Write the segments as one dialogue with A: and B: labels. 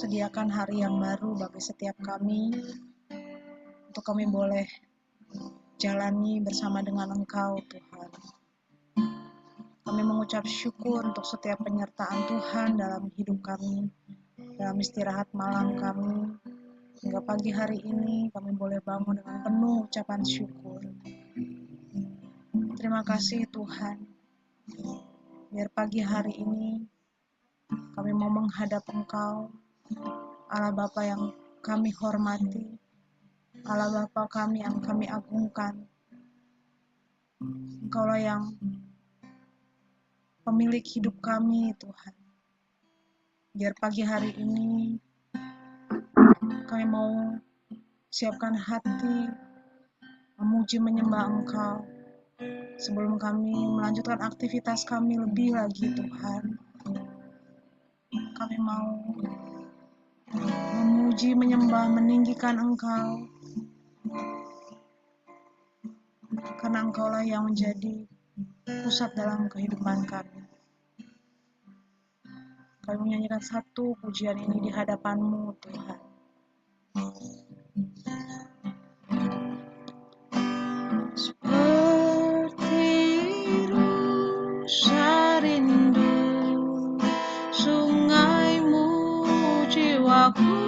A: sediakan hari yang baru bagi setiap kami, untuk kami boleh jalani bersama dengan Engkau, Tuhan. Kami mengucap syukur untuk setiap penyertaan Tuhan dalam hidup kami, dalam istirahat malam kami, hingga pagi hari ini kami boleh bangun dengan penuh ucapan syukur. Terima kasih Tuhan, biar pagi hari ini kami mau menghadap Engkau, Allah Bapa yang kami hormati, Allah Bapa kami yang kami agungkan. Engkaulah yang pemilik hidup kami, Tuhan. Biar pagi hari ini kami mau siapkan hati, memuji menyembah Engkau, sebelum kami melanjutkan aktivitas kami lebih lagi, Tuhan. Kami mau memuji, menyembah, meninggikan Engkau, karena Engkaulah yang menjadi pusat dalam kehidupan kami. Kami menyanyikan satu pujian ini di hadapan-Mu, Tuhan. Seperti rusa rindu sungaimu, jiwaku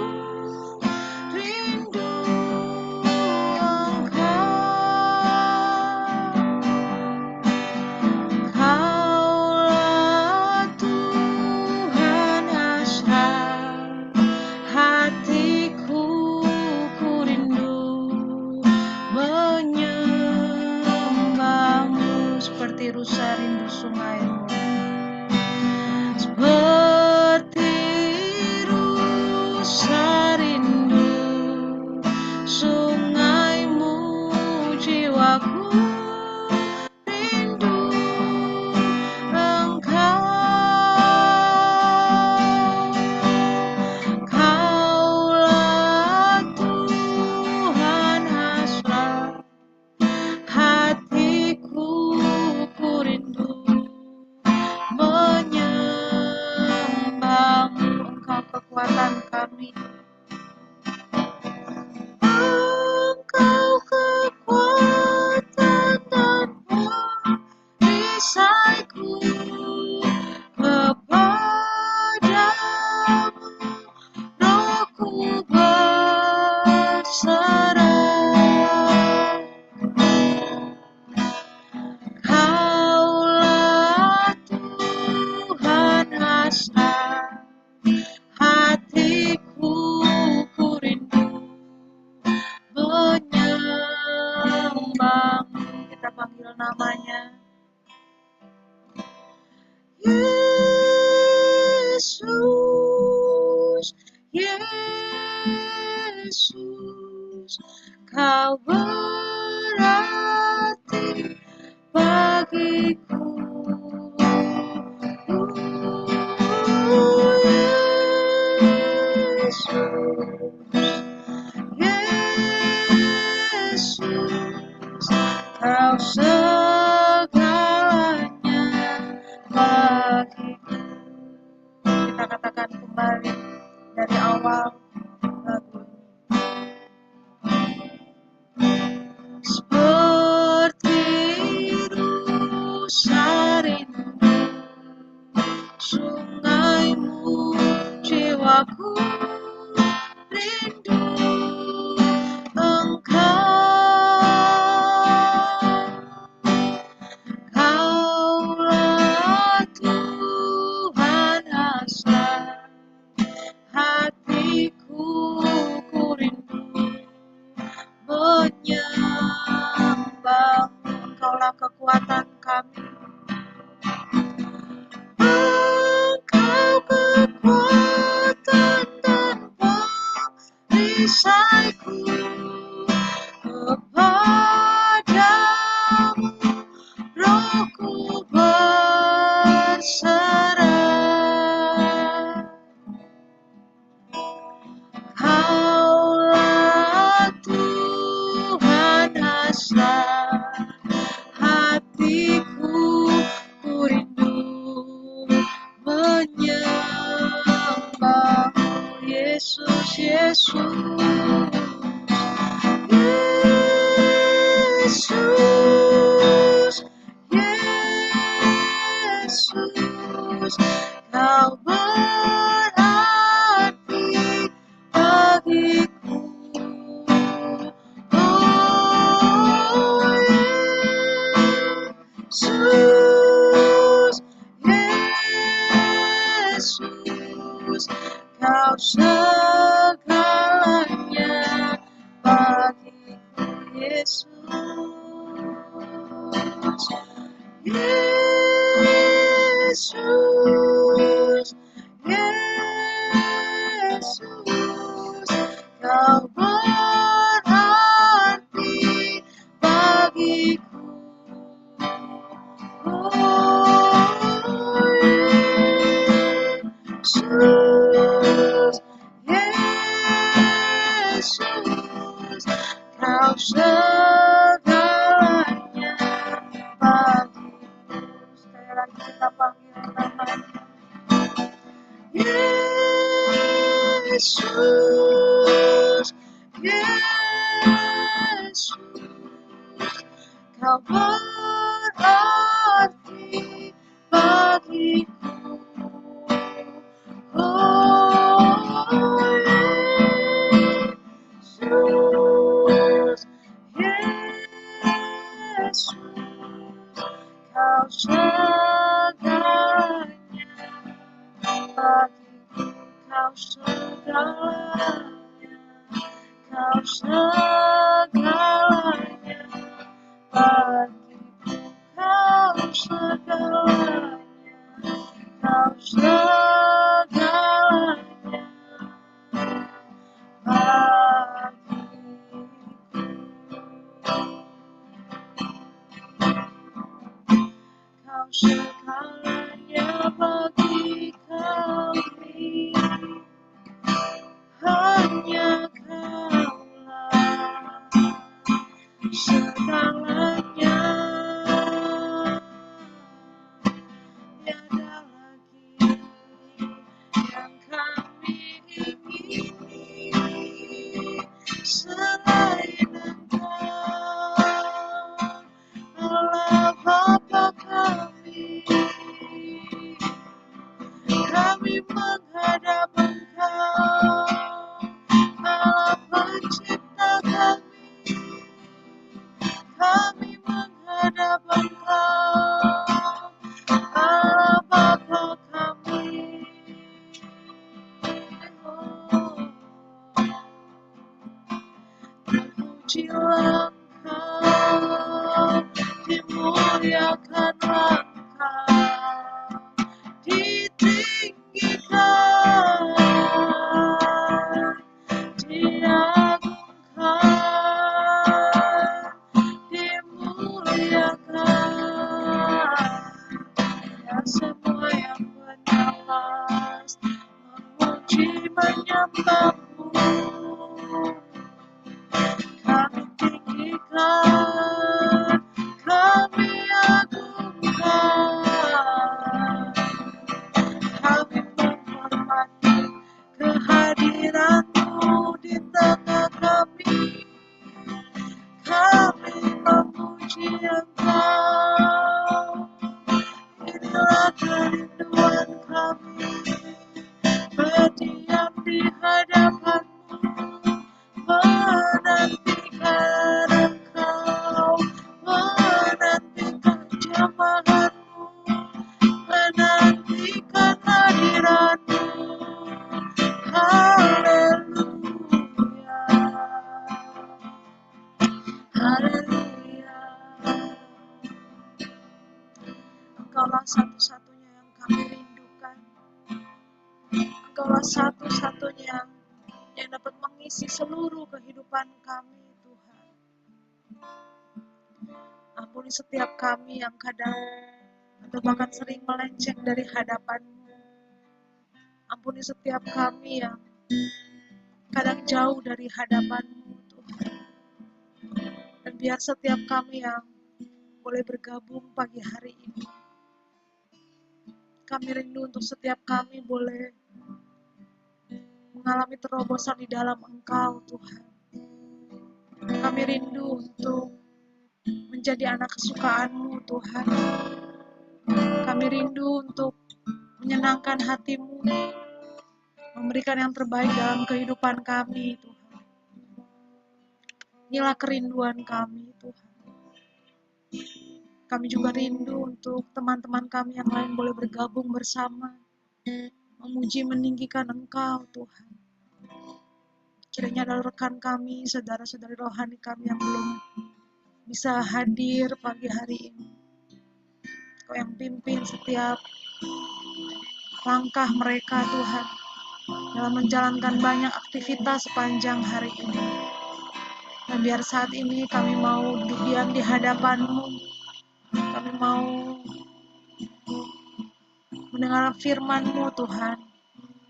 A: rindu Engkau. Kaulah Tuhan hasrat hatiku, ku rindu menyembah-Mu. Seperti rusa rindu sungaimu, seperti rusa rindu sungaimu, jiwaku rindu Engkau. Kaulah Tuhan hasrat hatiku, ku rindu menyembah-Mu. Engkau kekuatan kami, Engkau kekuatan dan perisaiku, kepadamu rohku berserah. Kaulah Tuhan hasrat hatiku, ku rindu menyembah-Mu. Kita panggil namanya, Yesus, Yesus, Kau berarti bagiku. Yesus, Kau segalanya bagiku. Kita katakan kembali dari awal lagu ini. Seperti rusa rindu sungaimu, jiwaku rindu Engkau. Kaulah Tuhan hasrat hatiku, ku rindu menyembah-Mu. Engkaulah kekuatan kami, Engkau kekuatan dan perisaiku, kepadamu rohku berserah. Kaulah Tuhan hasrat hatiku, Yesus, Yesus, Kau berarti bagiku. Oh Yesus, Yesus, Kau segalanya bagiku. Yesus, Yesus, Yesus, Kau berarti bagiku. Oh Yesus, Yesus, Kau segalanya bagiku. Sekali lagi kita panggil namanya. Yesus, Yesus, Kau berarti bagiku. Oh Yesus, Yesus, Kau segalanya bagiku. Kau segalanya, Kau segalanya bagiku. Kau segalanya, Kau segalanya bagiku. Kau segalanya bagi kami, hanya Kaulah segalanya, tiada lagi yang kami ingini selain Engkau, Allah Bapa kami. Kami menghadap Engkau, Allah Pencipta kami. Kami menghadap Engkau, Allah Bapa kami. Terpujilah Engkau, dimuliakanlah Engkau, ditinggikan, diagungkan, dimuliakan. Ya semua yang bernapas memuji menyembahmu, kami tinggikan, kami agungkan, kami menghormati kehadiranmu di tengah kami. Kami memuji Engkau, inilah kerinduan kami, berdiam di hadapanmu, menantikan Engkau, menantikan jamahanmu, menantikan hadiratmu. Haleluya, haleluya. Engkaulah satu-satunya yang kami rindukan. Engkaulah satu-satunya yang dapat mengisi seluruh kehidupan kami, Tuhan. Ampuni setiap kami yang kadang atau bahkan sering melenceng dari hadapan-Mu. Ampuni setiap kami yang kadang jauh dari hadapan-Mu, Tuhan. Dan biar setiap kami yang boleh bergabung pagi hari ini, kami rindu untuk setiap kami boleh mengalami terobosan di dalam Engkau, Tuhan. Kami rindu untuk menjadi anak kesukaan-Mu, Tuhan. Kami rindu untuk menyenangkan hati-Mu, memberikan yang terbaik dalam kehidupan kami, Tuhan. Inilah kerinduan kami, Tuhan. Kami juga rindu untuk teman-teman kami yang lain boleh bergabung bersama, memuji meninggikan Engkau, Tuhan. Kiranya ada rekan kami, saudara-saudari rohani kami yang belum bisa hadir pagi hari ini. Kau yang pimpin setiap langkah mereka, Tuhan, dalam menjalankan banyak aktivitas sepanjang hari ini. Dan biar saat ini kami mau duduk diam di hadapan-Mu, kami mau mendengar firman-Mu, Tuhan,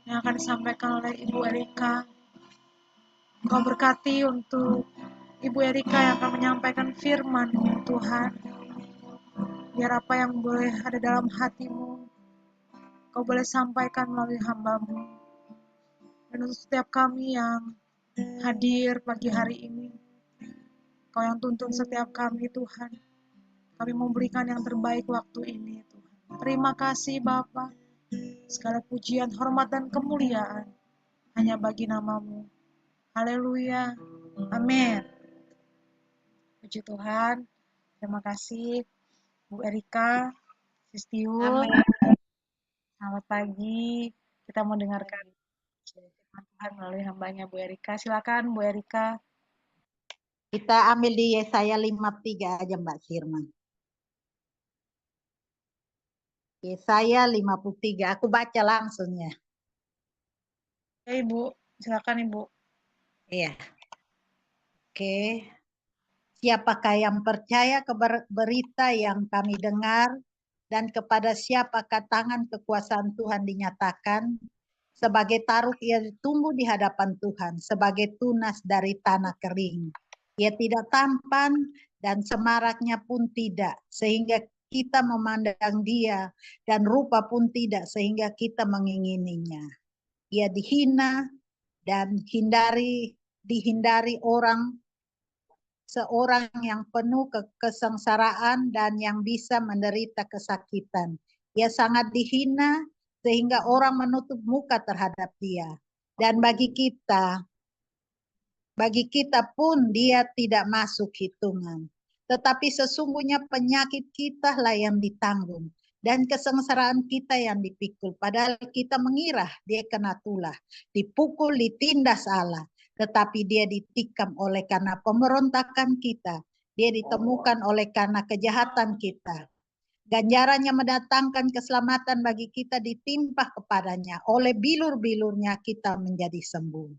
A: yang akan disampaikan oleh Ibu Erika. Kau berkati untuk Ibu Erika yang akan menyampaikan firman-Mu, Tuhan. Biar apa yang boleh ada dalam hati-Mu, Kau boleh sampaikan melalui hamba-Mu. Dan untuk setiap kami yang hadir pagi hari ini, Kau yang tuntun setiap kami, Tuhan. Kami memberikan yang terbaik waktu ini, Tuhan. Terima kasih, Bapa. Segala pujian, hormat, dan kemuliaan hanya bagi nama-Mu. Haleluya. Amin. Puji Tuhan. Terima kasih, Bu Erika, Sistiul. Selamat pagi. Kita mau dengarkan firman Tuhan melalui hambanya Bu Erika. Silakan, Bu Erika.
B: Kita ambil di Yesaya 53 aja Mbak Firman. Yesaya 53, aku baca langsung ya.
A: Ya Ibu, silakan Ibu.
B: Iya. Oke. Siapakah yang percaya ke berita yang kami dengar, dan kepada siapakah tangan kekuasaan Tuhan dinyatakan? Sebagai taruk ia tumbuh di hadapan Tuhan, sebagai tunas dari tanah kering. Ia tidak tampan dan semaraknya pun tidak, sehingga kita memandang dia, dan rupa pun tidak, sehingga kita mengingininya. Ia dihina dan dihindari orang, seorang yang penuh kesengsaraan dan yang bisa menderita kesakitan. Ia sangat dihina sehingga orang menutup muka terhadap dia. Dan bagi kita pun dia tidak masuk hitungan. Tetapi sesungguhnya penyakit kita lah yang ditanggung, dan kesengsaraan kita yang dipikul. Padahal kita mengira dia kena tulah, dipukul, ditindas Allah. Tetapi dia ditikam oleh karena pemberontakan kita. Dia ditemukan oleh karena kejahatan kita. Ganjarannya mendatangkan keselamatan bagi kita ditimpah kepadanya. Oleh bilur-bilurnya kita menjadi sembuh.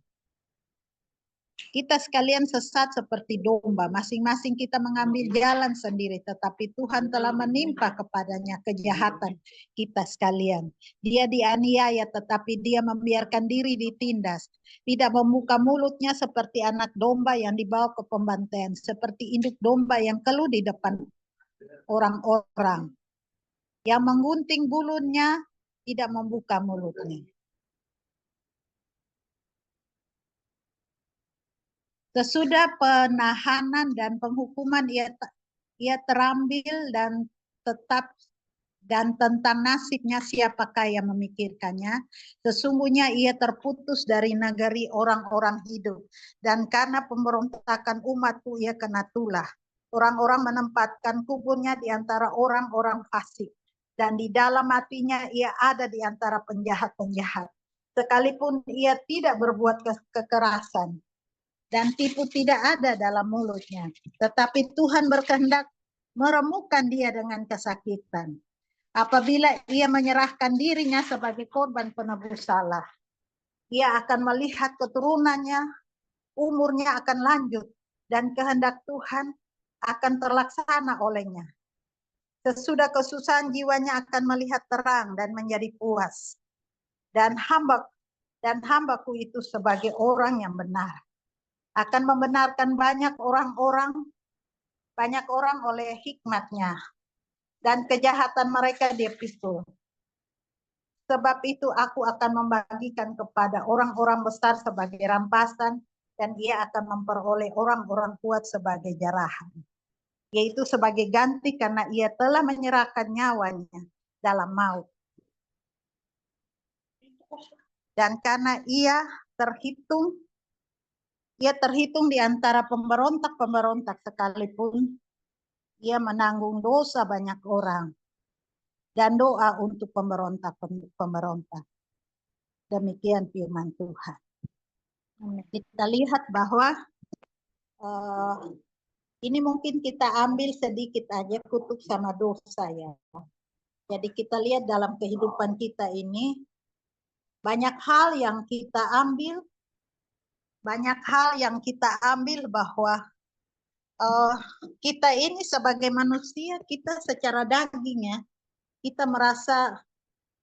B: Kita sekalian sesat seperti domba, masing-masing kita mengambil jalan sendiri, tetapi Tuhan telah menimpa kepadanya kejahatan kita sekalian. Dia dianiaya, tetapi dia membiarkan diri ditindas. Tidak membuka mulutnya seperti anak domba yang dibawa ke pembantaian, seperti induk domba yang keluh di depan orang-orang. Yang menggunting bulunya tidak membuka mulutnya. Sesudah penahanan dan penghukuman ia terambil dan tentang nasibnya siapakah yang memikirkannya. Sesungguhnya ia terputus dari negeri orang-orang hidup, dan karena pemberontakan umatku ia kena tulah. Orang-orang menempatkan kuburnya di antara orang-orang fasik, dan di dalam hatinya ia ada di antara penjahat-penjahat. Sekalipun ia tidak berbuat kekerasan, dan tipu tidak ada dalam mulutnya. Tetapi Tuhan berkehendak meremukkan dia dengan kesakitan. Apabila ia menyerahkan dirinya sebagai korban penebus salah, ia akan melihat keturunannya, umurnya akan lanjut, dan kehendak Tuhan akan terlaksana olehnya. Sesudah kesusahan jiwanya akan melihat terang dan menjadi puas. Dan hambaku itu sebagai orang yang benar akan membenarkan banyak orang oleh hikmatnya, dan kejahatan mereka dia pikul. Sebab itu aku akan membagikan kepada orang-orang besar sebagai rampasan, dan ia akan memperoleh orang-orang kuat sebagai jarahan. Yaitu sebagai ganti karena ia telah menyerahkan nyawanya dalam maut. Dan karena ia terhitung di antara pemberontak-pemberontak, sekalipun ia menanggung dosa banyak orang dan doa untuk pemberontak-pemberontak. Demikian firman Tuhan. Kita lihat bahwa ini mungkin kita ambil sedikit aja kutuk sama dosa ya. Jadi kita lihat dalam kehidupan kita ini banyak hal yang kita ambil bahwa kita ini sebagai manusia, kita secara daging ya, kita merasa,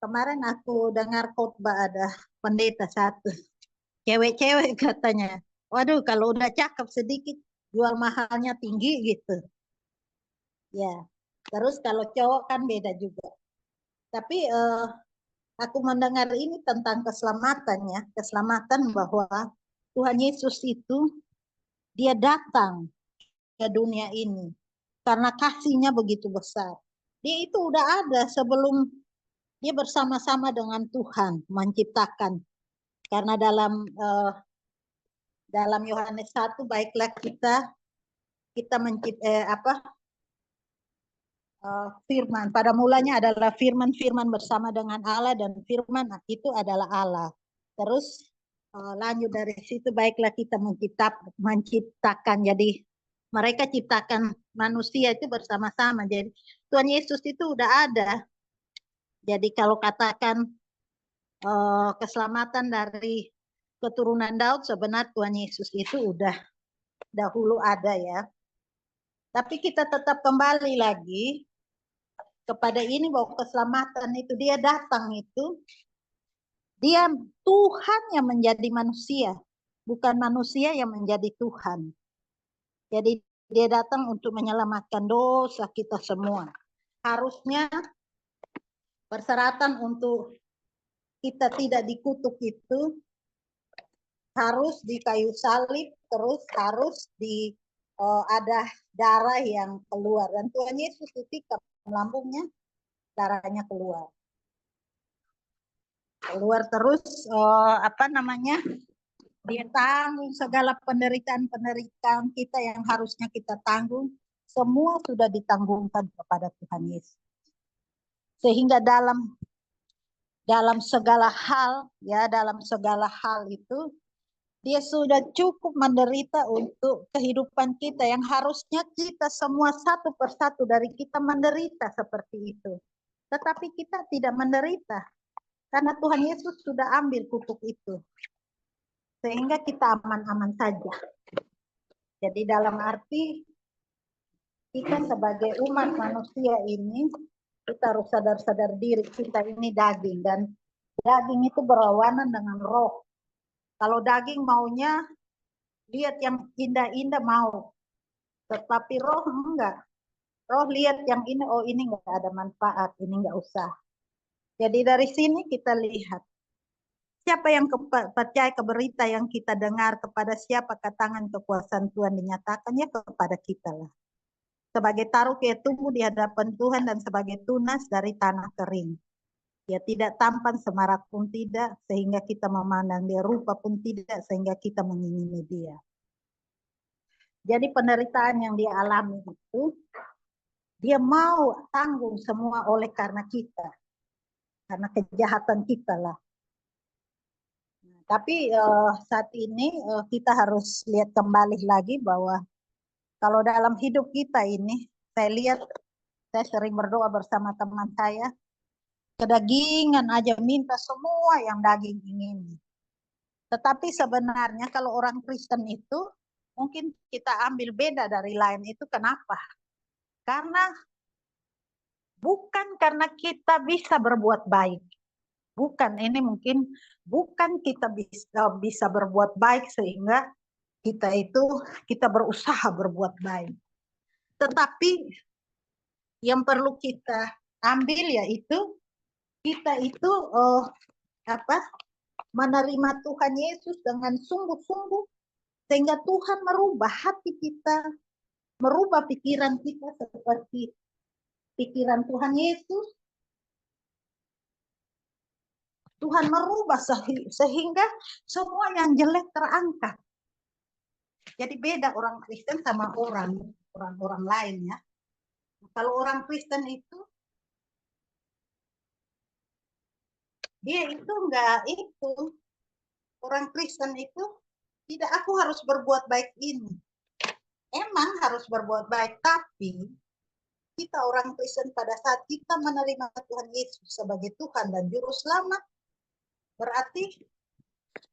B: kemarin aku dengar khotbah ada pendeta satu, cewek-cewek katanya, waduh kalau udah cakep sedikit jual mahalnya tinggi gitu. Ya, terus kalau cowok kan beda juga. Tapi aku mendengar ini tentang keselamatan ya, keselamatan bahwa Tuhan Yesus itu dia datang ke dunia ini karena kasihnya begitu besar. Dia itu udah ada sebelum dia bersama-sama dengan Tuhan menciptakan. Karena dalam Yohanes 1, baiklah kita firman. Pada mulanya adalah firman bersama dengan Allah, dan firman itu adalah Allah. Terus lanjut dari situ, baiklah kita menciptakan. Jadi mereka ciptakan manusia itu bersama-sama. Jadi Tuhan Yesus itu udah ada. Jadi kalau katakan keselamatan dari keturunan Daud, sebenarnya Tuhan Yesus itu udah dahulu ada ya. Tapi kita tetap kembali lagi kepada ini bahwa keselamatan itu dia datang itu, dia Tuhan yang menjadi manusia, bukan manusia yang menjadi Tuhan. Jadi dia datang untuk menyelamatkan dosa kita semua. Harusnya persyaratan untuk kita tidak dikutuk itu harus di kayu salib, terus harus ada darah yang keluar, dan Tuhan Yesus ketika lambungnya darahnya keluar terus dia tanggung segala penderitaan kita yang harusnya kita tanggung, semua sudah ditanggungkan kepada Tuhan Yesus. Sehingga dalam segala hal ya, dalam segala hal itu dia sudah cukup menderita untuk kehidupan kita yang harusnya kita semua satu persatu dari kita menderita seperti itu. Tetapi kita tidak menderita karena Tuhan Yesus sudah ambil kutuk itu. Sehingga kita aman-aman saja. Jadi dalam arti kita sebagai umat manusia ini, kita harus sadar-sadar diri kita ini daging, dan daging itu berlawanan dengan roh. Kalau daging maunya lihat yang indah-indah mau, tetapi roh enggak. Roh lihat yang ini, oh ini enggak ada manfaat, ini enggak usah. Jadi dari sini kita lihat siapa yang percaya ke berita yang kita dengar, kepada siapa tangan kekuasaan Tuhan dinyatakannya, kepada kita lah. Sebagai taruh ia tumbuh di hadapan Tuhan dan sebagai tunas dari tanah kering. Dia tidak tampan, semarak pun tidak, sehingga kita memandang dia, rupa pun tidak, sehingga kita mengingini dia. Jadi penderitaan yang dia alami itu, dia mau tanggung semua oleh karena kita. Karena kejahatan kita lah. Tapi saat ini kita harus lihat kembali lagi bahwa kalau dalam hidup kita ini, saya lihat, saya sering berdoa bersama teman saya, kedagingan aja minta semua yang daging ingin. Tetapi sebenarnya kalau orang Kristen itu, mungkin kita ambil beda dari lain itu. Kenapa? Karena bukan karena kita bisa berbuat baik. Bukan, ini mungkin bukan kita bisa berbuat baik sehingga kita berusaha berbuat baik. Tetapi yang perlu kita ambil yaitu kita itu menerima Tuhan Yesus dengan sungguh-sungguh, sehingga Tuhan merubah hati kita, merubah pikiran kita seperti pikiran Tuhan Yesus. Tuhan merubah sehingga semua yang jelek terangkat. Jadi beda orang Kristen sama orang lain ya. Kalau orang Kristen itu, dia itu enggak itu. Orang Kristen itu tidak, aku harus berbuat baik ini. Emang harus berbuat baik, tapi kita orang Kristen pada saat kita menerima Tuhan Yesus sebagai Tuhan dan Juru Selamat, berarti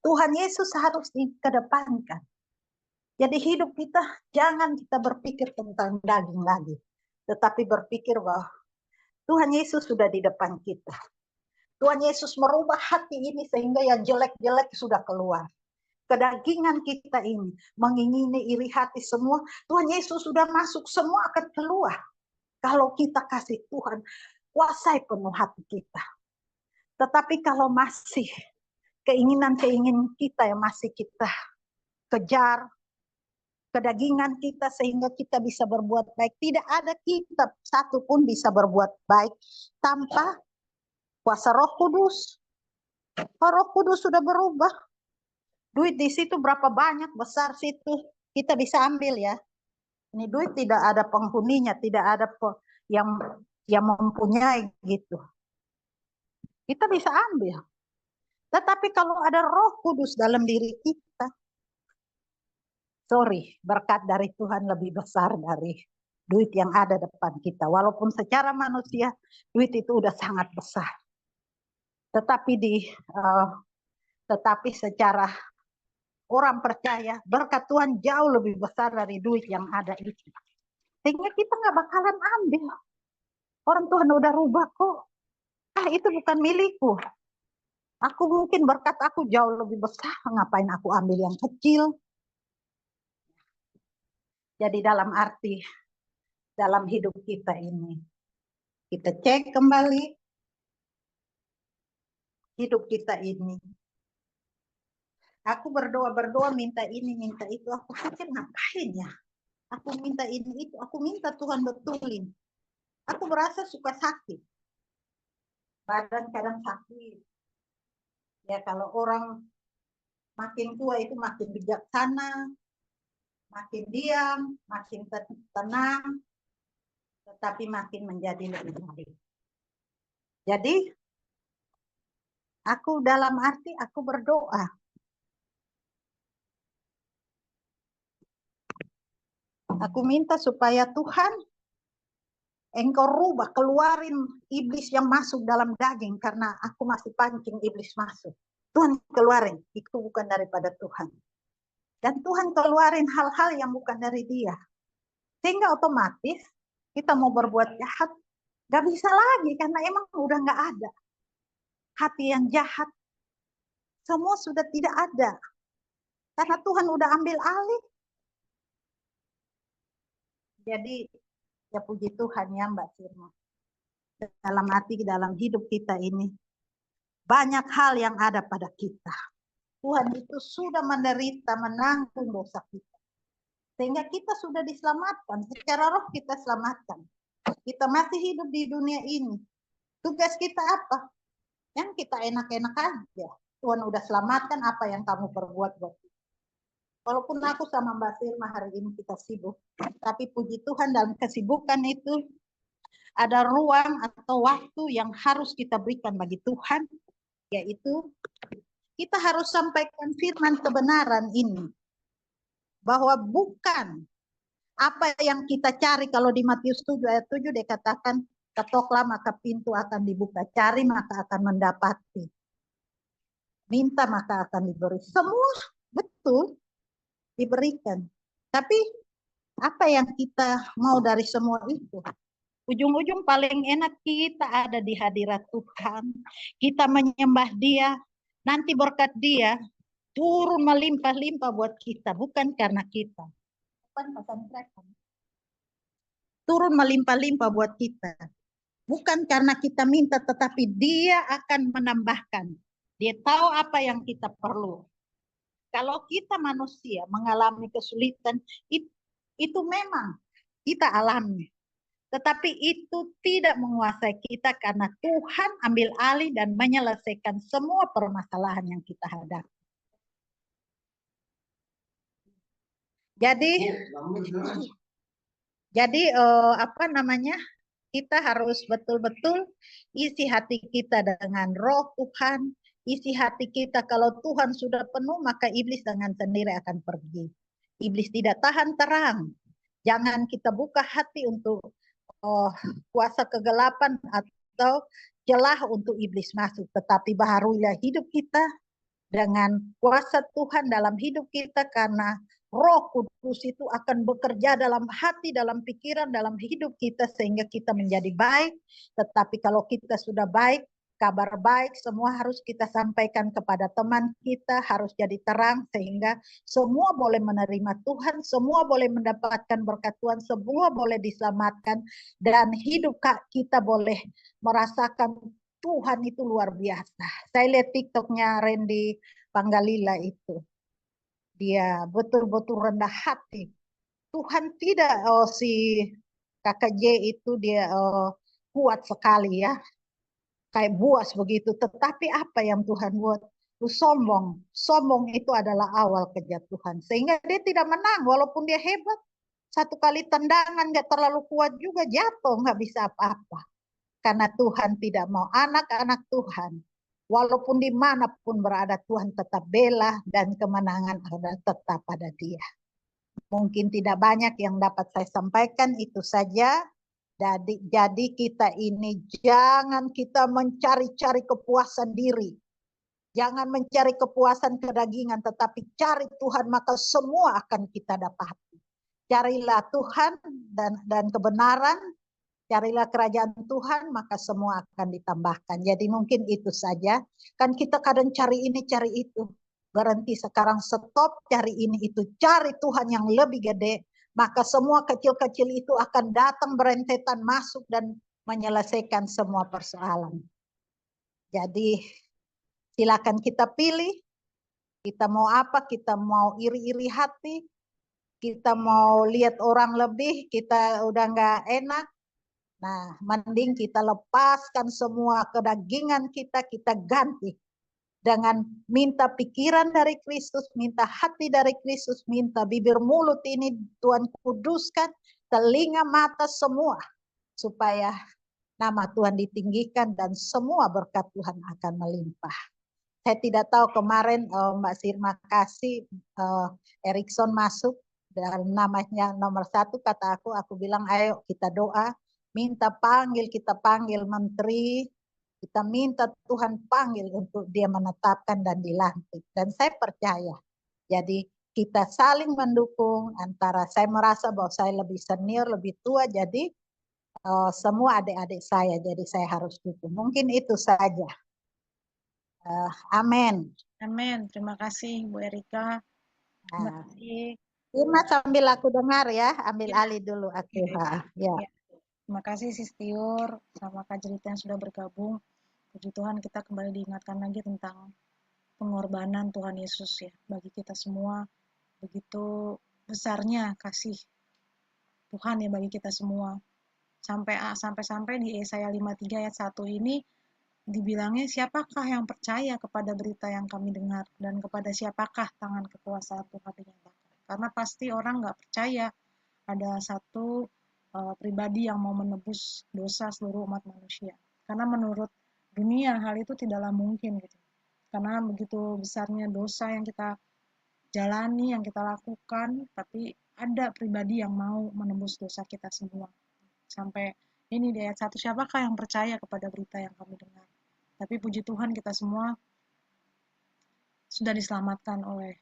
B: Tuhan Yesus harus dikedepankan. Jadi hidup kita, jangan kita berpikir tentang daging lagi, tetapi berpikir bahwa Tuhan Yesus sudah di depan kita. Tuhan Yesus merubah hati ini sehingga yang jelek-jelek sudah keluar. Kedagingan kita ini, mengingini iri hati semua, Tuhan Yesus sudah masuk, semua akan keluar. Kalau kita kasih Tuhan, kuasai penuh hati kita. Tetapi kalau masih keinginan-keinginan kita yang masih kita kejar, kedagingan kita sehingga kita bisa berbuat baik, tidak ada kita satu pun bisa berbuat baik tanpa kuasa Roh Kudus. Roh Kudus sudah berubah. Duit di situ berapa banyak, besar situ, kita bisa ambil ya. Ini duit tidak ada penghuninya, tidak ada yang mempunyai gitu. Kita bisa ambil. Tetapi kalau ada Roh Kudus dalam diri kita, berkat dari Tuhan lebih besar dari duit yang ada depan kita. Walaupun secara manusia duit itu udah sangat besar. Tetapi secara orang percaya, berkat Tuhan jauh lebih besar dari duit yang ada itu. Sehingga kita nggak bakalan ambil. Orang Tuhan udah rubah kok. Itu bukan milikku. Aku mungkin berkat aku jauh lebih besar. Ngapain aku ambil yang kecil? Jadi dalam arti, dalam hidup kita ini, kita cek kembali hidup kita ini. Aku berdoa minta ini, minta itu. Aku pikir ngapain ya? Aku minta ini itu. Aku minta Tuhan betulin. Aku merasa suka sakit. Badan kadang sakit. Ya kalau orang makin tua itu makin bijaksana, makin diam, makin tenang, tetapi makin menjadi lebih baik. Jadi aku dalam arti aku berdoa. Aku minta supaya Tuhan, Engkau rubah, keluarin iblis yang masuk dalam daging, karena aku masih pancing iblis masuk. Tuhan keluarin, itu bukan daripada Tuhan. Dan Tuhan keluarin hal-hal yang bukan dari Dia. Sehingga otomatis kita mau berbuat jahat, gak bisa lagi, karena emang udah gak ada. Hati yang jahat, semua sudah tidak ada. Karena Tuhan udah ambil alih. Jadi ya puji Tuhan ya Mbak Sirma. Dalam hati, dalam hidup kita ini, banyak hal yang ada pada kita. Tuhan itu sudah menderita, menanggung dosa kita. Sehingga kita sudah diselamatkan. Secara roh kita selamatkan. Kita masih hidup di dunia ini. Tugas kita apa? Yang kita enak-enak aja. Tuhan udah selamatkan, apa yang kamu perbuat buat kita. Walaupun aku sama Mbak Sirma hari ini kita sibuk. Tapi puji Tuhan dalam kesibukan itu ada ruang atau waktu yang harus kita berikan bagi Tuhan. Yaitu kita harus sampaikan firman kebenaran ini. Bahwa bukan apa yang kita cari, kalau di Matius 7 ayat 7 dikatakan, ketoklah maka pintu akan dibuka, cari maka akan mendapati, minta maka akan diberi. Semua betul diberikan. Tapi apa yang kita mau dari semua itu? Ujung-ujung paling enak kita ada di hadirat Tuhan. Kita menyembah Dia, nanti berkat Dia turun melimpah-limpah buat kita, bukan karena kita. Turun melimpah-limpah buat kita. Bukan karena kita minta, tetapi Dia akan menambahkan. Dia tahu apa yang kita perlu. Kalau kita manusia mengalami kesulitan, itu memang kita alami. Tetapi itu tidak menguasai kita karena Tuhan ambil alih dan menyelesaikan semua permasalahan yang kita hadapi. Jadi apa namanya? Kita harus betul-betul isi hati kita dengan roh Tuhan. Isi hati kita, kalau Tuhan sudah penuh, maka iblis dengan sendiri akan pergi. Iblis tidak tahan terang. Jangan kita buka hati untuk kuasa kegelapan atau celah untuk iblis masuk. Tetapi baharulah hidup kita dengan kuasa Tuhan dalam hidup kita, karena Roh Kudus itu akan bekerja dalam hati, dalam pikiran, dalam hidup kita sehingga kita menjadi baik. Tetapi kalau kita sudah baik, kabar baik semua harus kita sampaikan kepada teman kita, harus jadi terang sehingga semua boleh menerima Tuhan, semua boleh mendapatkan berkat Tuhan, semua boleh diselamatkan, dan hidup kita boleh merasakan Tuhan itu luar biasa. Saya lihat TikToknya Randy Panggalila itu. Dia betul-betul rendah hati. Tuhan tidak, si kakak J itu dia kuat sekali ya. Kayak buas begitu. Tetapi apa yang Tuhan buat? Itu sombong. Sombong itu adalah awal kejatuhan. Sehingga dia tidak menang walaupun dia hebat. Satu kali tendangan gak terlalu kuat juga jatuh, gak bisa apa-apa. Karena Tuhan tidak mau anak-anak Tuhan, walaupun dimanapun berada, Tuhan tetap bela dan kemenangan ada tetap pada Dia. Mungkin tidak banyak yang dapat saya sampaikan, itu saja. Jadi kita ini jangan kita mencari-cari kepuasan diri. Jangan mencari kepuasan kedagingan, tetapi cari Tuhan, maka semua akan kita dapati. Carilah Tuhan dan kebenaran, carilah kerajaan Tuhan, maka semua akan ditambahkan. Jadi mungkin itu saja. Kan kita kadang cari ini, cari itu. Berhenti sekarang, stop, cari ini itu. Cari Tuhan yang lebih gede. Maka semua kecil-kecil itu akan datang berentetan masuk dan menyelesaikan semua persoalan. Jadi silakan kita pilih. Kita mau apa? Kita mau iri-iri hati. Kita mau lihat orang lebih, kita udah nggak enak. Nah, mending kita lepaskan semua kedagingan kita ganti dengan minta pikiran dari Kristus, minta hati dari Kristus, minta bibir mulut ini Tuhan kuduskan, telinga mata semua, supaya nama Tuhan ditinggikan dan semua berkat Tuhan akan melimpah. Saya tidak tahu kemarin Mbak Sirma kasih Erikson masuk dan namanya nomor 1, kata aku bilang ayo kita doa. Minta kita panggil menteri, kita minta Tuhan panggil untuk dia menetapkan dan dilantik. Dan saya percaya, jadi kita saling mendukung antara saya merasa bahwa saya lebih senior, lebih tua, jadi semua adik-adik saya, jadi saya harus dukung. Mungkin itu saja. Amin.
A: Amin. Terima kasih Bu Erika. Terima kasih.
B: Irma sambil aku dengar ya, ambil alih dulu aku. Ya.
A: Terima kasih Sis Tiur sama Kak Jelita yang sudah bergabung. Puji Tuhan, kita kembali diingatkan lagi tentang pengorbanan Tuhan Yesus ya bagi kita semua. Begitu besarnya kasih Tuhan ya bagi kita semua. Sampai di Yesaya 53 ayat 1 ini dibilangnya, siapakah yang percaya kepada berita yang kami dengar, dan kepada siapakah tangan kekuasaan Tuhan dinyatakan. Karena pasti orang nggak percaya ada satu pribadi yang mau menebus dosa seluruh umat manusia. Karena menurut dunia hal itu tidaklah mungkin gitu. Karena begitu besarnya dosa yang kita jalani, yang kita lakukan, tapi ada pribadi yang mau menebus dosa kita semua. Sampai ini di ayat 1, siapakah yang percaya kepada berita yang kami dengar. Tapi puji Tuhan, kita semua sudah diselamatkan oleh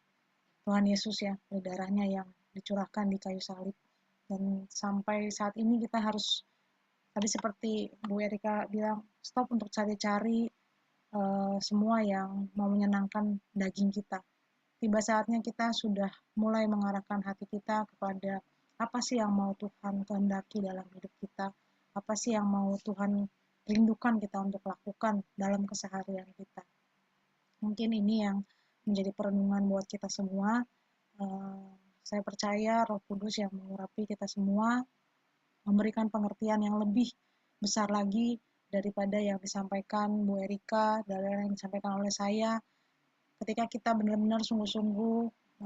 A: Tuhan Yesus ya, oleh darahnya yang dicurahkan di kayu salib. Dan sampai saat ini kita harus, tadi seperti Bu Erika bilang, stop untuk cari-cari semua yang mau menyenangkan daging kita. Tiba saatnya kita sudah mulai mengarahkan hati kita kepada apa sih yang mau Tuhan kehendaki dalam hidup kita, apa sih yang mau Tuhan rindukan kita untuk lakukan dalam keseharian kita. Mungkin ini yang menjadi perenungan buat kita semua. Saya percaya Roh Kudus yang mengurapi kita semua memberikan pengertian yang lebih besar lagi daripada yang disampaikan Bu Erika, dari yang disampaikan oleh saya. Ketika kita benar-benar sungguh-sungguh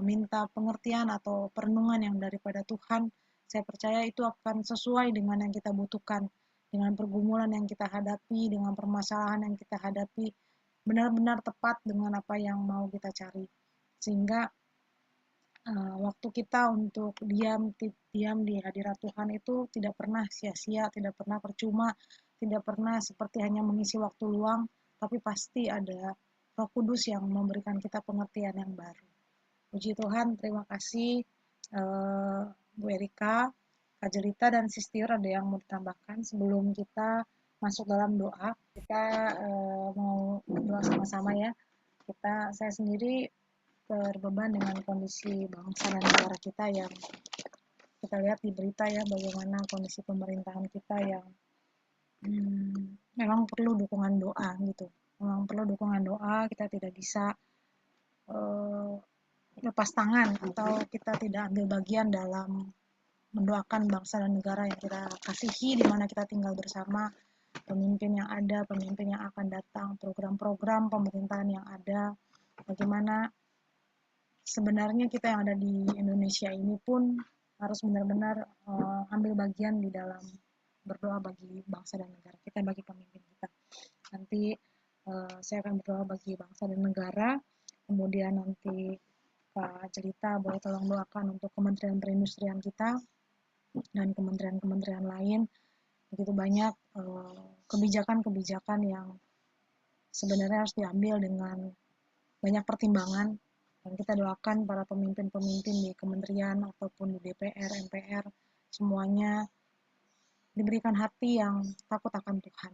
A: meminta pengertian atau perenungan yang daripada Tuhan, saya percaya itu akan sesuai dengan yang kita butuhkan, dengan pergumulan yang kita hadapi, dengan permasalahan yang kita hadapi, benar-benar tepat dengan apa yang mau kita cari. Sehingga waktu kita untuk diam di hadirat Tuhan itu tidak pernah sia-sia, tidak pernah percuma, tidak pernah seperti hanya mengisi waktu luang, tapi pasti ada Roh Kudus yang memberikan kita pengertian yang baru. Puji Tuhan, terima kasih Bu Erika, Kak Jelita, dan Sister. Ada yang mau ditambahkan sebelum kita masuk dalam doa? Kita mau doa sama-sama ya. Saya sendiri berbeban dengan kondisi bangsa dan negara kita yang kita lihat di berita ya, bagaimana kondisi pemerintahan kita yang memang perlu dukungan doa gitu. Memang perlu dukungan doa, kita tidak bisa lepas tangan atau kita tidak ambil bagian dalam mendoakan bangsa dan negara yang kita kasihi, di mana kita tinggal bersama, pemimpin yang ada, pemimpin yang akan datang, program-program pemerintahan yang ada, bagaimana sebenarnya kita yang ada di Indonesia ini pun harus benar-benar ambil bagian di dalam berdoa bagi bangsa dan negara kita, bagi pemimpin kita. Nanti saya akan berdoa bagi bangsa dan negara, kemudian nanti Pak Jelita boleh tolong doakan untuk Kementerian Perindustrian kita dan kementerian-kementerian lain. Begitu banyak kebijakan-kebijakan yang sebenarnya harus diambil dengan banyak pertimbangan, dan kita doakan para pemimpin-pemimpin di kementerian ataupun di DPR, MPR, semuanya diberikan hati yang takut akan Tuhan.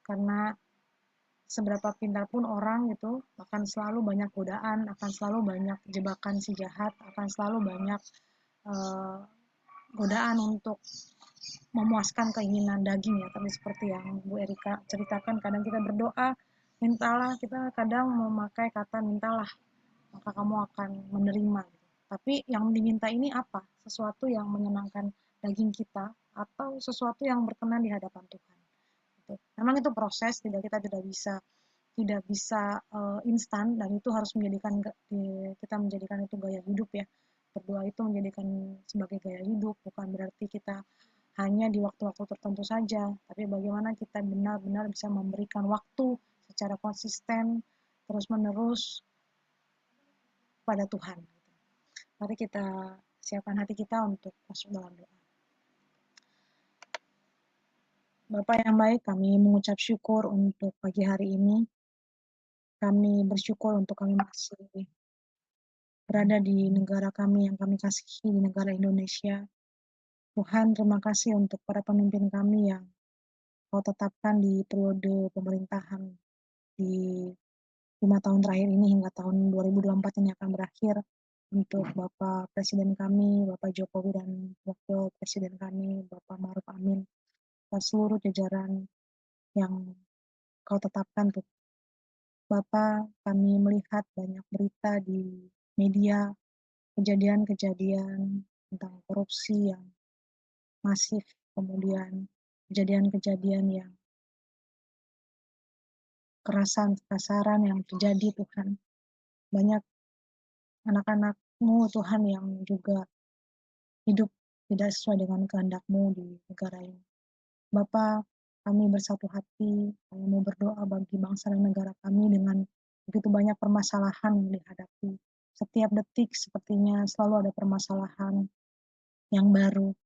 A: Karena seberapa pintar pun orang itu akan selalu banyak godaan, akan selalu banyak jebakan si jahat, akan selalu banyak godaan untuk memuaskan keinginan daging ya. Tapi seperti yang Bu Erika ceritakan, kadang kita berdoa, mintalah, kita kadang memakai kata mintalah, maka kamu akan menerima. Tapi yang diminta ini apa? Sesuatu yang menyenangkan daging kita atau sesuatu yang berkenan di hadapan Tuhan. Memang itu proses, kita tidak bisa instan, dan itu harus kita menjadikan itu gaya hidup ya. Berdoa itu menjadikan sebagai gaya hidup, bukan berarti kita hanya di waktu-waktu tertentu saja, tapi bagaimana kita benar-benar bisa memberikan waktu secara konsisten, terus-menerus pada Tuhan. Mari kita siapkan hati kita untuk masuk dalam doa. Bapa yang baik, kami mengucap syukur untuk pagi hari ini. Kami bersyukur untuk kami masih berada di negara kami yang kami kasihi, di negara Indonesia. Tuhan, terima kasih untuk para pemimpin kami yang Kau tetapkan di periode pemerintahan di 5 tahun terakhir ini hingga tahun 2024 ini akan berakhir. Untuk Bapak Presiden kami, Bapak Jokowi, dan Wakil Presiden kami, Bapak Ma'ruf Amin, dan seluruh jajaran yang Kau tetapkan. Bapak, kami melihat banyak berita di media, kejadian-kejadian tentang korupsi yang masif, kemudian kejadian-kejadian yang kekerasan yang terjadi, Tuhan. Banyak anak-anak-Mu, Tuhan, yang juga hidup tidak sesuai dengan kehendak-Mu di negara ini. Bapa, kami bersatu hati, kami mau berdoa bagi bangsa dan negara kami dengan begitu banyak permasalahan yang dihadapi. Setiap detik sepertinya selalu ada permasalahan yang baru.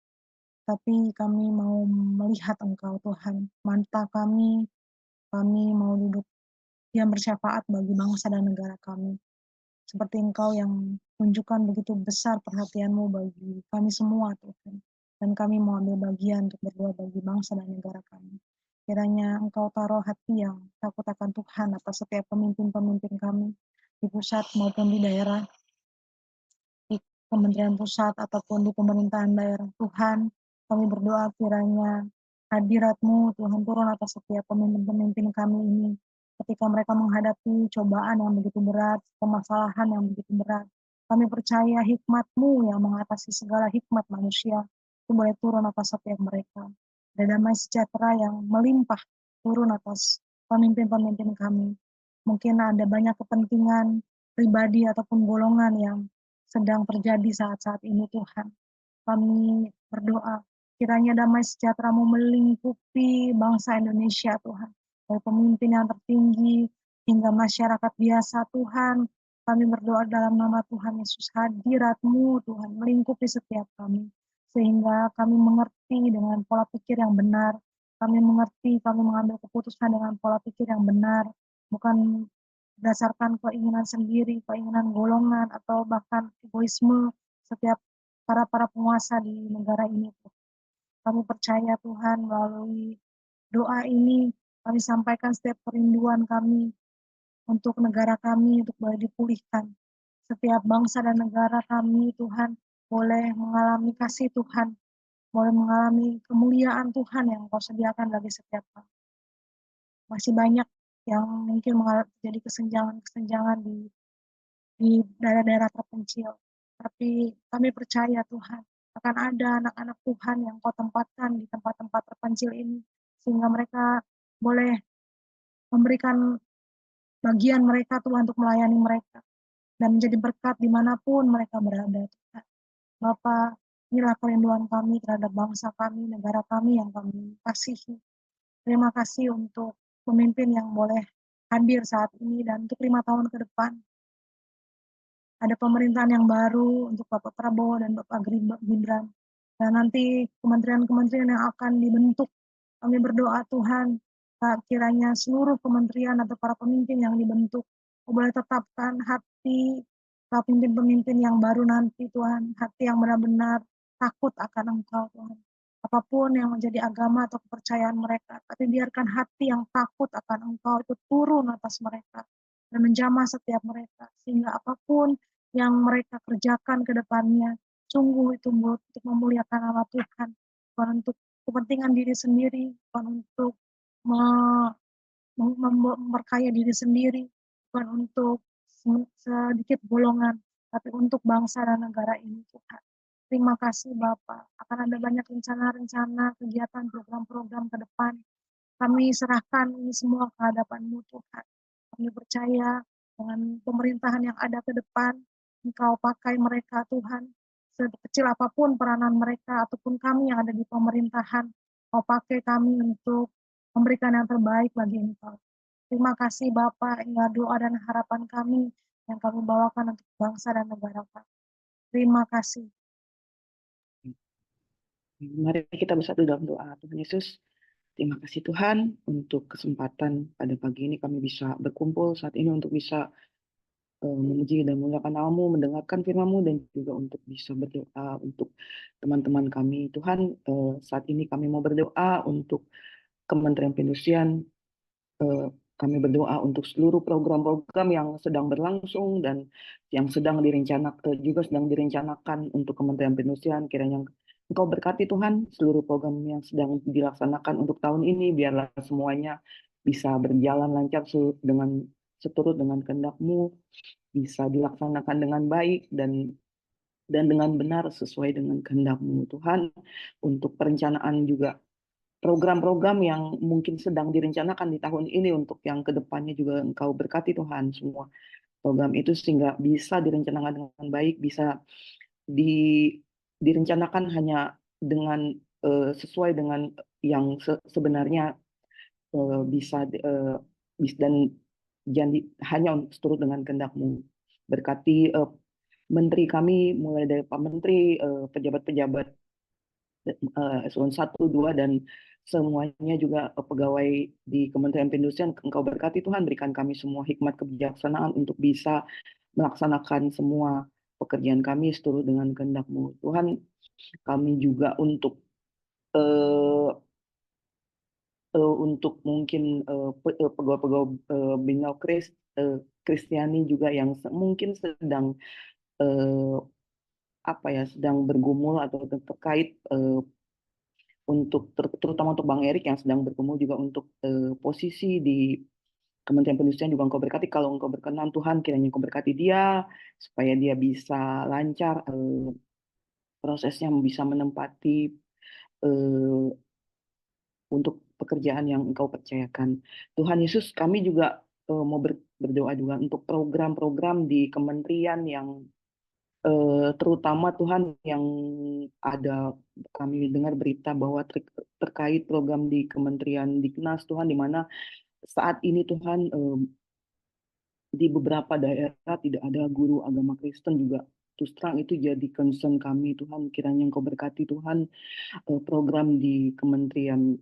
A: Tapi kami mau melihat Engkau, Tuhan. Mata kami mau duduk diam bersyafaat bagi bangsa dan negara kami. Seperti Engkau yang tunjukkan begitu besar perhatian-Mu bagi kami semua, Tuhan. Dan kami mau ambil bagian untuk berdoa bagi bangsa dan negara kami. Kiranya Engkau taruh hati yang takut akan Tuhan atas setiap pemimpin-pemimpin kami, di pusat maupun di daerah, di kementerian pusat ataupun di pemerintahan daerah. Tuhan, kami berdoa kiranya hadirat-Mu Tuhan turun atas setiap pemimpin-pemimpin kami ini. Ketika mereka menghadapi cobaan yang begitu berat, permasalahan yang begitu berat, kami percaya hikmat-Mu yang mengatasi segala hikmat manusia itu boleh turun atas setiap mereka. Dan damai sejahtera yang melimpah turun atas pemimpin-pemimpin kami. Mungkin ada banyak kepentingan pribadi ataupun golongan yang sedang terjadi saat-saat ini Tuhan. Kami berdoa, kiranya damai sejahtera-Mu melingkupi bangsa Indonesia Tuhan. Dari pemimpin yang tertinggi hingga masyarakat biasa Tuhan. Kami berdoa dalam nama Tuhan Yesus, hadirat-Mu Tuhan melingkupi setiap kami. Sehingga kami mengerti dengan pola pikir yang benar. Kami mengerti, kami mengambil keputusan dengan pola pikir yang benar. Bukan berdasarkan keinginan sendiri, keinginan golongan, atau bahkan egoisme setiap para penguasa di negara ini. Kami percaya Tuhan melalui doa ini kami sampaikan setiap kerinduan kami untuk negara kami untuk boleh dipulihkan. Setiap bangsa dan negara kami Tuhan boleh mengalami kasih Tuhan, boleh mengalami kemuliaan Tuhan yang Kau sediakan bagi setiap kami. Masih banyak yang mungkin terjadi kesenjangan-kesenjangan di daerah-daerah terpencil. Tapi kami percaya Tuhan, akan ada anak-anak Tuhan yang Kau tempatkan di tempat-tempat terpencil ini, sehingga mereka boleh memberikan bagian mereka Tuhan untuk melayani mereka, dan menjadi berkat dimanapun mereka berada Tuhan. Bapa, inilah kerinduan kami terhadap bangsa kami, negara kami yang kami kasihi. Terima kasih untuk pemimpin yang boleh hadir saat ini dan untuk 5 tahun ke depan. Ada pemerintahan yang baru untuk Bapak Prabowo dan Bapak Gibran. Dan nanti kementerian-kementerian yang akan dibentuk. Kami berdoa Tuhan, kiranya seluruh kementerian atau para pemimpin yang dibentuk, boleh tetapkan hati para pemimpin-pemimpin yang baru nanti Tuhan, hati yang benar-benar takut akan Engkau Tuhan. Apapun yang menjadi agama atau kepercayaan mereka, tapi biarkan hati yang takut akan Engkau itu turun atas mereka dan menjamah setiap mereka, sehingga apapun yang mereka kerjakan ke depannya, sungguh itu untuk memuliakan nama Tuhan, bukan untuk kepentingan diri sendiri, bukan untuk memperkaya diri sendiri, bukan untuk sedikit golongan, tapi untuk bangsa dan negara ini Tuhan. Terima kasih Bapak, akan ada banyak rencana-rencana, kegiatan, program-program ke depan. Kami serahkan ini semua ke hadapan-Mu Tuhan. Kami percaya dengan pemerintahan yang ada ke depan, Engkau pakai mereka Tuhan, sekecil apapun peranan mereka ataupun kami yang ada di pemerintahan, Kau pakai kami untuk memberikan yang terbaik bagi Engkau. Terima kasih Bapak, inilah doa dan harapan kami yang kami bawakan untuk bangsa dan negara kami. Terima kasih.
C: Mari kita bersatu dalam doa. Tuhan Yesus, terima kasih Tuhan untuk kesempatan pada pagi ini kami bisa berkumpul saat ini untuk bisa memuji dan memuliakan nama-Mu, mendengarkan firman-Mu, dan juga untuk bisa berdoa untuk teman-teman kami. Tuhan, saat ini kami mau berdoa untuk Kementerian Perindustrian, kami berdoa untuk seluruh program-program yang sedang berlangsung dan yang sedang direncanakan juga sedang direncanakan untuk Kementerian Perindustrian. Kiranya Engkau berkati Tuhan seluruh program yang sedang dilaksanakan untuk tahun ini, biarlah semuanya bisa berjalan lancar dengan seturut dengan kehendak-Mu, bisa dilaksanakan dengan baik dan dengan benar sesuai dengan kehendak-Mu Tuhan. Untuk perencanaan juga program-program yang mungkin sedang direncanakan di tahun ini untuk yang kedepannya juga Engkau berkati Tuhan semua program itu sehingga bisa direncanakan dengan baik, bisa direncanakan hanya dengan sesuai dengan yang sebenarnya bisa dan jadi hanya untuk seturut dengan kehendak-Mu. Berkati menteri kami mulai dari Pak Menteri, pejabat-pejabat eselon 1, 2 dan semuanya juga pegawai di Kementerian Perindustrian. Engkau berkati Tuhan, berikan kami semua hikmat kebijaksanaan untuk bisa melaksanakan semua pekerjaan kami seturut dengan kehendak-Mu. Tuhan, kami juga untuk mungkin pegawai-pegawai Bingau Kristiani juga yang mungkin sedang sedang bergumul atau terkait terutama untuk Bang Erik yang sedang bergumul juga untuk posisi di Kementerian Perindustrian juga Engkau berkati. Kalau Engkau berkenan Tuhan, kiranya Engkau berkati dia supaya dia bisa lancar prosesnya, bisa menempati untuk pekerjaan yang Engkau percayakan. Tuhan Yesus, kami juga mau berdoa juga untuk program-program di kementerian yang terutama Tuhan yang ada, kami dengar berita bahwa terkait program di Kementerian Diknas Tuhan, di mana saat ini Tuhan di beberapa daerah tidak ada guru agama Kristen juga. Terus terang itu jadi concern kami Tuhan, kiranya Engkau berkati Tuhan program di Kementerian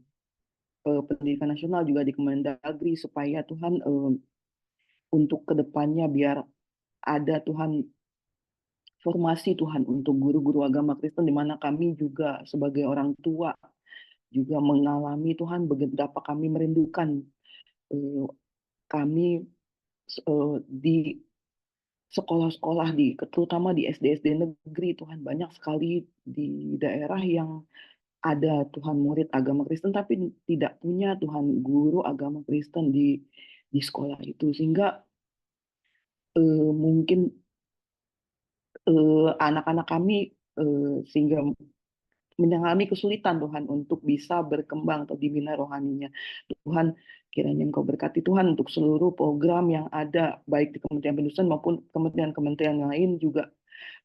C: Pendidikan Nasional juga di Kemendagri supaya Tuhan untuk kedepannya biar ada Tuhan formasi Tuhan untuk guru-guru agama Kristen, di mana kami juga sebagai orang tua juga mengalami Tuhan betapa kami merindukan kami di sekolah-sekolah terutama di SD-SD negeri Tuhan, banyak sekali di daerah yang ada Tuhan murid agama Kristen tapi tidak punya Tuhan guru agama Kristen di sekolah itu, sehingga mungkin anak-anak kami sehingga mengalami kesulitan Tuhan untuk bisa berkembang atau dibina rohaninya. Tuhan, kiranya Engkau berkati Tuhan untuk seluruh program yang ada baik di Kementerian Perindustrian maupun kementerian-kementerian lain juga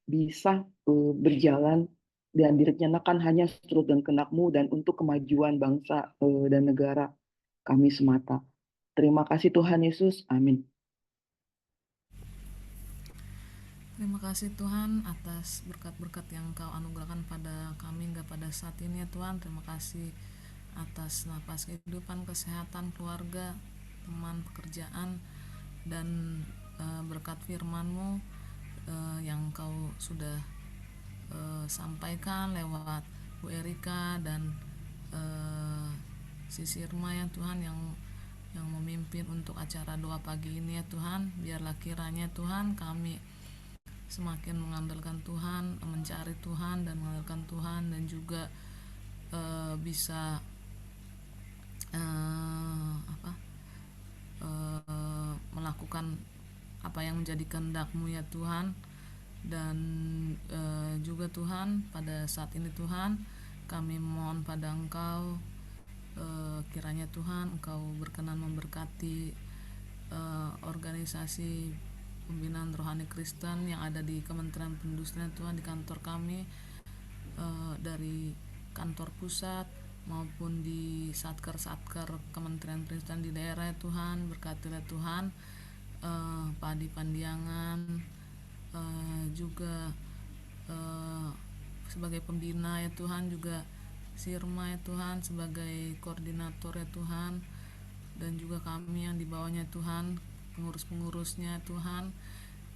C: bisa berjalan dan direncanakan hanya seturut dan kehendak-Mu dan untuk kemajuan bangsa dan negara kami semata. Terima kasih Tuhan Yesus. Amin.
D: Terima kasih Tuhan atas berkat-berkat yang Kau anugerahkan pada kami hingga pada saat ini ya Tuhan. Terima kasih atas napas kehidupan, kesehatan, keluarga, teman, pekerjaan, dan berkat firman-Mu yang Kau sudah sampaikan lewat Bu Erika dan si Sirma ya Tuhan yang memimpin untuk acara doa pagi ini ya Tuhan. Biarlah kiranya Tuhan kami semakin mengandalkan Tuhan, mencari Tuhan dan mengandalkan Tuhan, dan juga bisa melakukan apa yang menjadi kehendak-Mu ya Tuhan. Dan juga Tuhan pada saat ini Tuhan kami mohon pada Engkau, kiranya Tuhan Engkau berkenan memberkati organisasi pembinaan rohani Kristen yang ada di Kementerian Perindustrian Tuhan, di kantor kami, dari kantor pusat maupun di satker-satker Kementerian Perindustrian di daerah ya Tuhan. Berkatilah Tuhan Padi Pandiangan juga sebagai pembina ya Tuhan, juga Sirma ya Tuhan sebagai koordinator ya Tuhan, dan juga kami yang di bawahnya Tuhan, pengurus-pengurusnya Tuhan.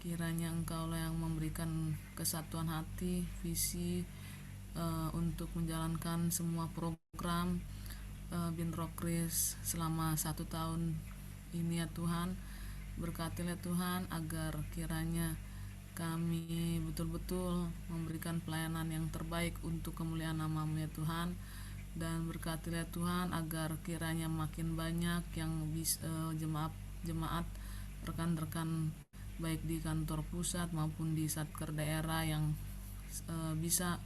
D: Kiranya Engkau lah yang memberikan kesatuan hati, visi untuk menjalankan semua program Binrokris selama 1 tahun ini ya Tuhan. Berkatilah Tuhan agar kiranya kami betul-betul memberikan pelayanan yang terbaik untuk kemuliaan nama-Mu ya Tuhan. Dan berkatilah Tuhan agar kiranya makin banyak yang jemaat rekan-rekan baik di kantor pusat maupun di satker daerah yang bisa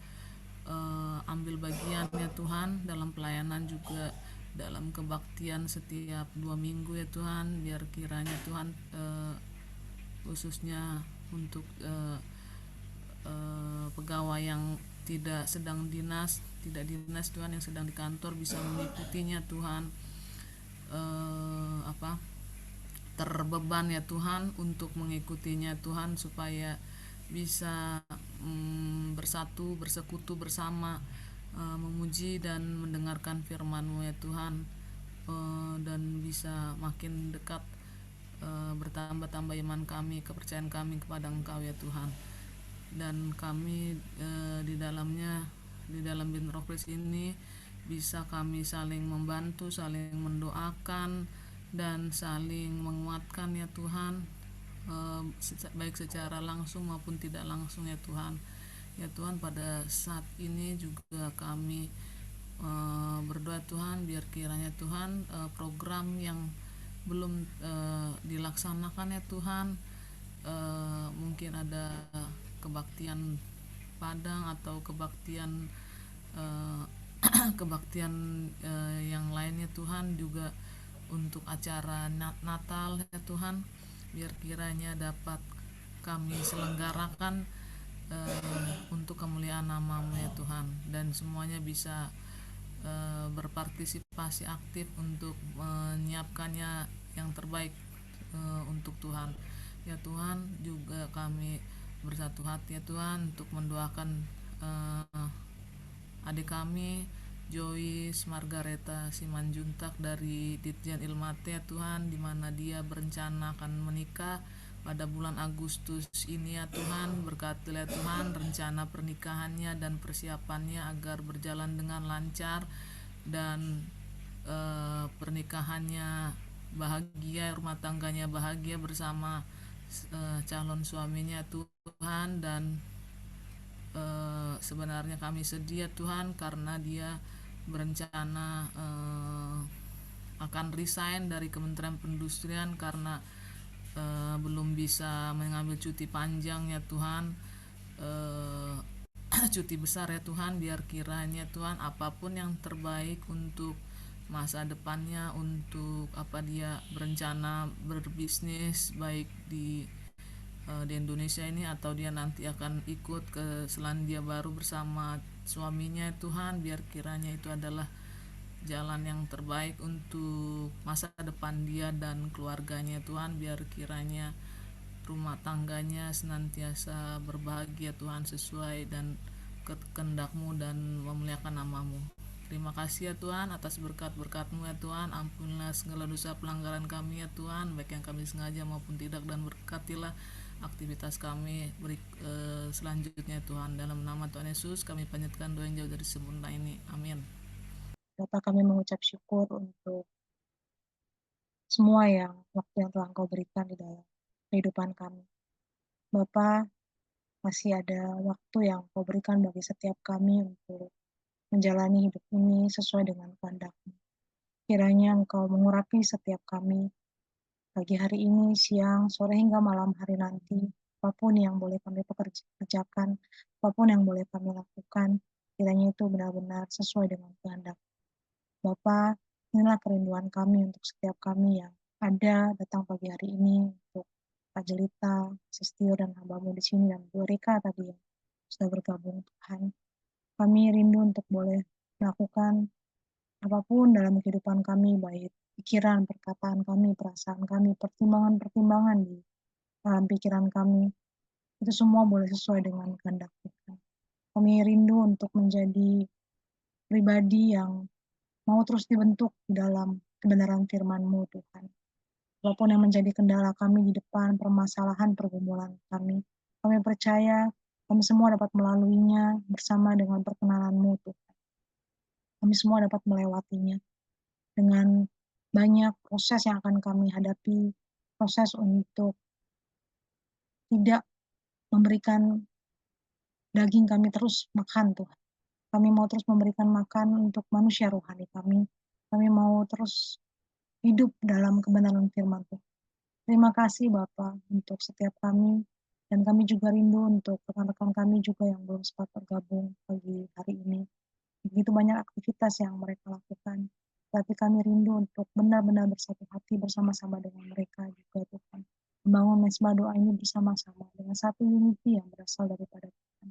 D: ambil bagian ya Tuhan dalam pelayanan, juga dalam kebaktian setiap 2 minggu ya Tuhan. Biar kiranya Tuhan khususnya untuk pegawai yang tidak sedang dinas Tuhan, yang sedang di kantor bisa mengikutinya Tuhan, terbeban ya Tuhan untuk mengikutinya Tuhan, supaya bisa bersatu, bersekutu bersama, memuji dan mendengarkan firman-Mu ya Tuhan, dan bisa makin dekat, bertambah-tambah iman kami, kepercayaan kami kepada Engkau ya Tuhan. Dan kami di dalam Binrokris ini bisa kami saling membantu, saling mendoakan, dan saling menguatkan ya Tuhan, baik secara langsung maupun tidak langsung ya Tuhan. Ya Tuhan, pada saat ini juga kami berdoa Tuhan, biar kiranya Tuhan program yang belum dilaksanakan ya Tuhan, mungkin ada kebaktian Padang atau kebaktian kebaktian yang lainnya Tuhan, juga untuk acara Natal ya Tuhan, biar kiranya dapat kami selenggarakan untuk kemuliaan nama-Mu ya Tuhan, dan semuanya bisa berpartisipasi aktif untuk menyiapkannya yang terbaik untuk Tuhan ya Tuhan. Juga kami bersatu hati ya Tuhan untuk mendoakan adik kami Joyce Margareta Simanjuntak dari Ditjen Ilmate ya Tuhan, di mana dia berencana akan menikah pada bulan Agustus ini ya Tuhan. Berkatilah Tuhan rencana pernikahannya dan persiapannya agar berjalan dengan lancar, dan pernikahannya bahagia, rumah tangganya bahagia bersama calon suaminya Tuhan. Dan sebenarnya kami sedih Tuhan karena dia berencana akan resign dari Kementerian Perindustrian karena belum bisa mengambil cuti panjang ya Tuhan, cuti besar ya Tuhan. Biar kiranya Tuhan apapun yang terbaik untuk masa depannya, untuk apa dia berencana berbisnis baik di Indonesia ini, atau dia nanti akan ikut ke Selandia Baru bersama suaminya Tuhan, biar kiranya itu adalah jalan yang terbaik untuk masa depan dia dan keluarganya Tuhan. Biar kiranya rumah tangganya senantiasa berbahagia Tuhan, sesuai dan kehendak-Mu dan memuliakan nama-Mu. Terima kasih ya Tuhan atas berkat-berkat-Mu ya Tuhan. Ampunilah segala dosa pelanggaran kami ya Tuhan, baik yang kami sengaja maupun tidak, dan berkatilah aktivitas kami selanjutnya Tuhan. Dalam nama Tuhan Yesus kami panjatkan doa yang jauh dari sempurna ini. Amin.
A: Bapa, kami mengucap syukur untuk semua waktu yang telah Engkau berikan di dalam kehidupan kami. Bapa, masih ada waktu yang Engkau berikan bagi setiap kami untuk menjalani hidup ini sesuai dengan kehendak-Mu. Kiranya Engkau mengurapi setiap kami pagi hari ini, siang, sore, hingga malam hari nanti. Apapun yang boleh kami kerjakan, apapun yang boleh kami lakukan, kiranya itu benar-benar sesuai dengan kehendak. Bapa, inilah kerinduan kami untuk setiap kami yang ada datang pagi hari ini, untuk Kak Jelita, Sistio, dan hamba-Mu di sini, dan Bu Rika tadi yang sudah bergabung Tuhan. Kami rindu untuk boleh melakukan apapun dalam kehidupan kami, baik pikiran, perkataan kami, perasaan kami, pertimbangan-pertimbangan di dalam pikiran kami, itu semua boleh sesuai dengan kehendak Tuhan. Kami rindu untuk menjadi pribadi yang mau terus dibentuk di dalam kebenaran firman-Mu Tuhan. Walaupun yang menjadi kendala kami di depan, permasalahan, pergumulan kami percaya kami semua dapat melaluinya bersama dengan perkenalan-Mu Tuhan. Kami semua dapat melewatinya dengan banyak proses yang akan kami hadapi, proses untuk tidak memberikan daging kami terus makan Tuhan. Kami mau terus memberikan makan untuk manusia rohani kami. Kami mau terus hidup dalam kebenaran firman Tuhan. Terima kasih Bapa untuk setiap kami, dan kami juga rindu untuk rekan-rekan kami juga yang belum sempat bergabung pagi hari ini. Begitu banyak aktivitas yang mereka lakukan, tapi kami rindu untuk benar-benar bersatu hati bersama-sama dengan mereka juga Tuhan. Membangun mesbah doa ini bersama-sama dengan satu unity yang berasal daripada Tuhan.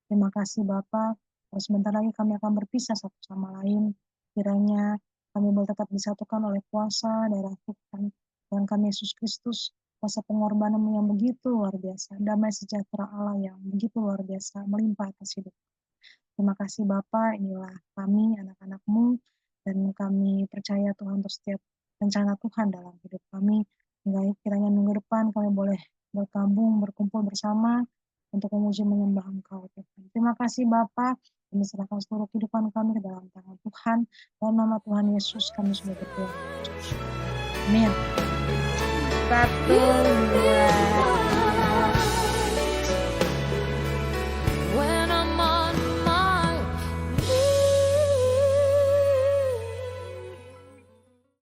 A: Terima kasih Bapa. Sebentar lagi kami akan berpisah satu sama lain. Kiranya kami boleh tetap disatukan oleh kuasa darah Tuhan dan kami Yesus Kristus, kuasa pengorbanan-Mu yang begitu luar biasa, damai sejahtera Allah yang begitu luar biasa melimpah atas hidup. Terima kasih Bapa, inilah kami anak-anak-Mu, dan kami percaya Tuhan untuk setiap rencana Tuhan dalam hidup kami. Hingga kiranya minggu depan kami boleh bergabung, berkumpul bersama untuk memuji menyembah Engkau Tuhan. Terima kasih Bapa, kami serahkan seluruh kehidupan kami ke dalam tangan Tuhan. Dalam nama Tuhan Yesus kami sudah berdoa. Amin.
E: 1, 2,